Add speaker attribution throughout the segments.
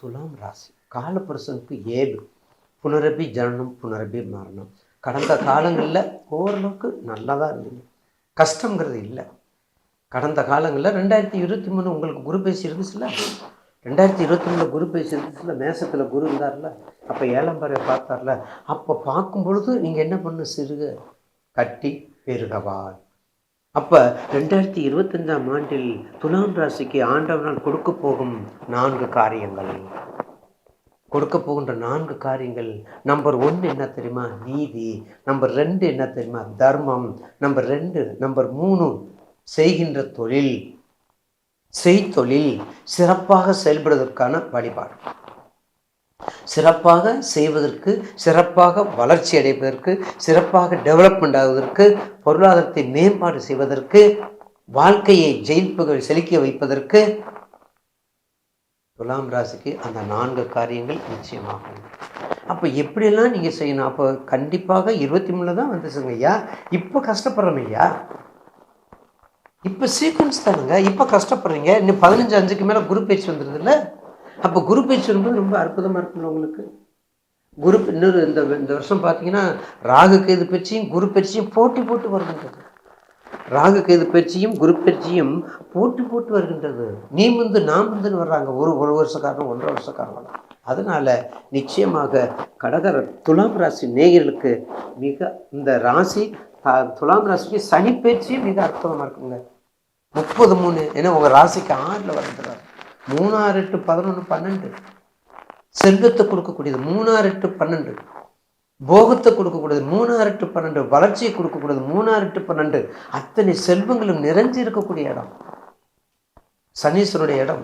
Speaker 1: துலாம் ராசி காலபுருஷனுக்கு 7. புனரபி ஜனனம் புனரபி மரணம். கடந்த காலங்களில் ஓரளவுக்கு நல்லா தான் இருந்தீங்க, கஷ்டங்கிறது இல்லை. கடந்த காலங்களில் 2023 உங்களுக்கு குரு பேசி இருந்துச்சுல்ல, 2023 குரு பேசி இருந்துச்சுல்ல, மேசத்தில் குரு இருந்தார்ல, அப்போ 7ஆம் பார்வை பார்த்தார்ல, அப்போ பார்க்கும் பொழுது நீங்கள் என்ன பண்ணு, சிறுக கட்டி பெருகவாள். அப்போ 2025ஆம் ஆண்டில் துலாம் ராசிக்கு ஆண்டவனால் கொடுக்க போகும் 4 காரியங்கள், கொடுக்க போகின்ற 4 காரியங்கள். நம்பர் 1 என்ன தெரியுமா? நீதி. நம்பர் 2 என்ன தெரியுமா? தர்மம். நம்பர் 3 செய்கின்ற தொழில், செய்தொழில் சிறப்பாக செயல்படுவதற்கான வழிபாடு, சிறப்பாக செய்வதற்கு, சிறப்பாக வளர்ச்சி அடைவதற்கு, சிறப்பாக டெவலப்மெண்ட் ஆவதற்கு, பொருளாதாரத்தை மேம்பாடு செய்வதற்கு, வாழ்க்கையை செழிக்க வைப்பதற்கு துலாம் ராசிக்கு அந்த 4 காரியங்கள் நிச்சயமாகும். அப்போ எப்படியெல்லாம் நீங்கள் செய்யணும்? அப்போ கண்டிப்பாக 23 தான் வந்துச்சுங்க ஐயா. இப்போ கஷ்டப்படுறோம் ஐயா, இப்போ சீக்வன்ஸ் தானுங்க. இப்போ கஷ்டப்படுறீங்க. இன்னும் 15/5க்கு மேலே குரு பயிற்சி வந்துடுது இல்லை? அப்போ குரு பயிற்சி வரும்போது ரொம்ப அற்புதமாக இருக்குல்ல உங்களுக்கு. குரு இன்னொரு இந்த வருஷம் பார்த்தீங்கன்னா ராகு கேது பயிற்சியும் குரு பயிற்சியும் போட்டு வருகின்றது. ராகு கேது பயிற்சியும் குரு பயிற்சியும் போட்டு வருகின்றது. நீ முந்து நான் முந்துன்னு வர்றாங்க. ஒரு வருஷக்காரன் 1.5 வருஷக்காரன். அதனால நிச்சயமாக துலாம் ராசி நேயர்களுக்கு மிக இந்த ராசி துலாம் ராசிக்கு சனி பயிற்சியும் மிக அற்புதமாக இருக்குங்க. 30/3 ஏன்னா உங்கள் ராசிக்கு 6ல் வருகிறார். 3, 6, 8, 11, 12 செல்வத்தை கொடுக்கக்கூடியது. 3, 6, 8, 12 போகத்தை கொடுக்கக்கூடியது. 3, 6, 8, 12 வளர்ச்சியை கொடுக்கக்கூடியது. 3, 6, 8, 12 அத்தனை செல்வங்களும் நிறைஞ்சு இருக்கக்கூடிய இடம் சனீஸ்வருடைய இடம்.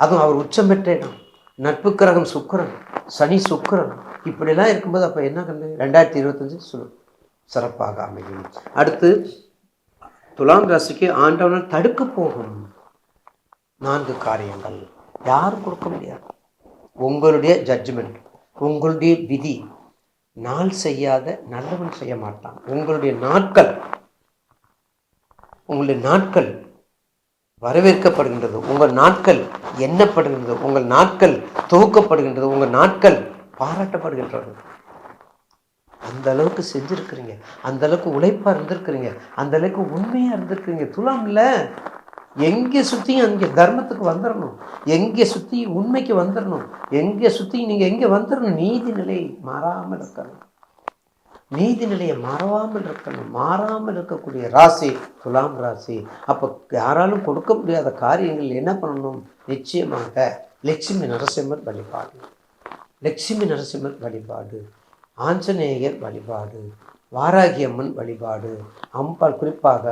Speaker 1: அதுவும் அவர் உச்சம் பெற்ற இடம். நட்பு கிரகம் சுக்கிரன், சனி சுக்கிரன் இப்படிலாம் இருக்கும்போது அப்போ என்ன கண்டு 2025 சிறப்பாக அமையும். அடுத்து துலாம் ராசிக்கு ஆண்டவனால் தடுக்க போகும் 4 காரியங்கள் யாரும் கொடுக்க முடியாது. உங்களுடைய ஜட்ஜ்மெண்ட், உங்களுடைய விதி. நாள் செய்யாத நல்லவன் செய்ய மாட்டான். உங்களுடைய நாட்கள் வரவேற்கப்படுகின்றது. உங்கள் நாட்கள் எண்ணப்படுகின்றது. உங்கள் நாட்கள் தொகுக்கப்படுகின்றது. உங்கள் நாட்கள் பாராட்டப்படுகின்றது. அந்த அளவுக்கு செஞ்சுருக்கிறீங்க, அந்த அளவுக்கு உழைப்பாக இருந்திருக்கிறீங்க, அந்த அளவுக்கு உண்மையாக இருந்திருக்கிறீங்க. துலாம்ல எங்கே சுற்றியும் அங்கே தர்மத்துக்கு வந்துடணும், எங்கே சுற்றி உண்மைக்கு வந்துடணும், எங்கே சுற்றி நீங்கள் எங்கே வந்துடணும், நீதிநிலை மாறாமல் இருக்கணும். நீதிநிலையை மறவாமல் இருக்கணும். மாறாமல் இருக்கக்கூடிய ராசி துலாம் ராசி. அப்போ யாராலும் கொடுக்க முடியாத காரியங்கள் என்ன பண்ணணும்? நிச்சயமாக லட்சுமி நரசிம்மர் வழிபாடு, லட்சுமி நரசிம்மர் வழிபாடு, ஆஞ்சநேயர் வழிபாடு, வாராகி அம்மன் வழிபாடு, அம்பாள் குறிப்பாக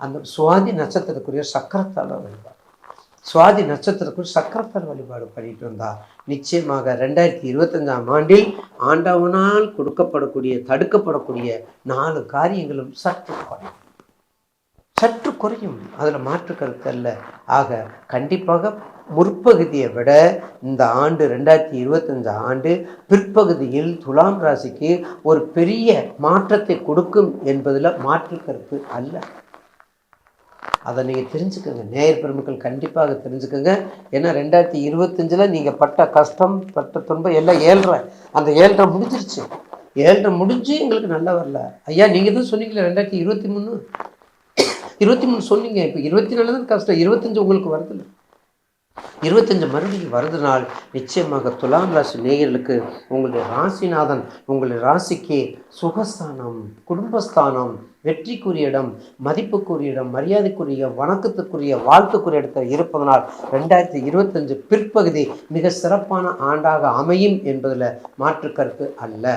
Speaker 1: அந்த சுவாதி நட்சத்திரத்துக்குரிய சக்கரத்தால் வழிபாடு, சுவாதி நட்சத்திரத்துக்குரிய சக்கரத்தால் வழிபாடு பண்ணிட்டு வந்தால் நிச்சயமாக 2025ஆம் ஆண்டில் ஆண்டவனால் தடுக்கப்படக்கூடிய 4 காரியங்களும் சற்று குறையும். அதில் மாற்று கருத்து அல்ல. ஆக கண்டிப்பாக முற்பகுதியை விட இந்த ஆண்டு 2025 ஆண்டு பிற்பகுதியில் துலாம் ராசிக்கு ஒரு பெரிய மாற்றத்தை கொடுக்கும் என்பதில் மாற்று கருத்து அல்ல. அதை நீங்கள் தெரிஞ்சுக்கோங்க. நேயர் பெருமக்கள் கண்டிப்பாக தெரிஞ்சுக்கோங்க. ஏன்னா 2025 நீங்கள் பட்ட கஷ்டம் பட்ட துன்பம் எல்லாம் 7.5 அந்த 7.5 முடிஞ்சிருச்சு. 7.5 முடிஞ்சு எங்களுக்கு நல்லா வரல ஐயா. நீங்கள் தான் சொன்னீங்களே 2023 சொன்னீங்க. இப்போ 24 தான் கஷ்டம், 25 உங்களுக்கு வருதில்லை. 25 மறுபடியும் வருதுனால் நிச்சயமாக துலாம் ராசி நேயர்களுக்கு உங்களுடைய ராசிநாதன் உங்களுடைய ராசிக்கு சுகஸ்தானம், குடும்பஸ்தானம், வெற்றிக்குரிய இடம், மதிப்புக்குரிய இடம், மரியாதைக்குரிய, வணக்கத்துக்குரிய, வாழ்த்துக்குரிய இடத்தில் இருப்பதனால் 2025 பிற்பகுதி மிக சிறப்பான ஆண்டாக அமையும் என்பதில் மாற்று கருத்து அல்ல.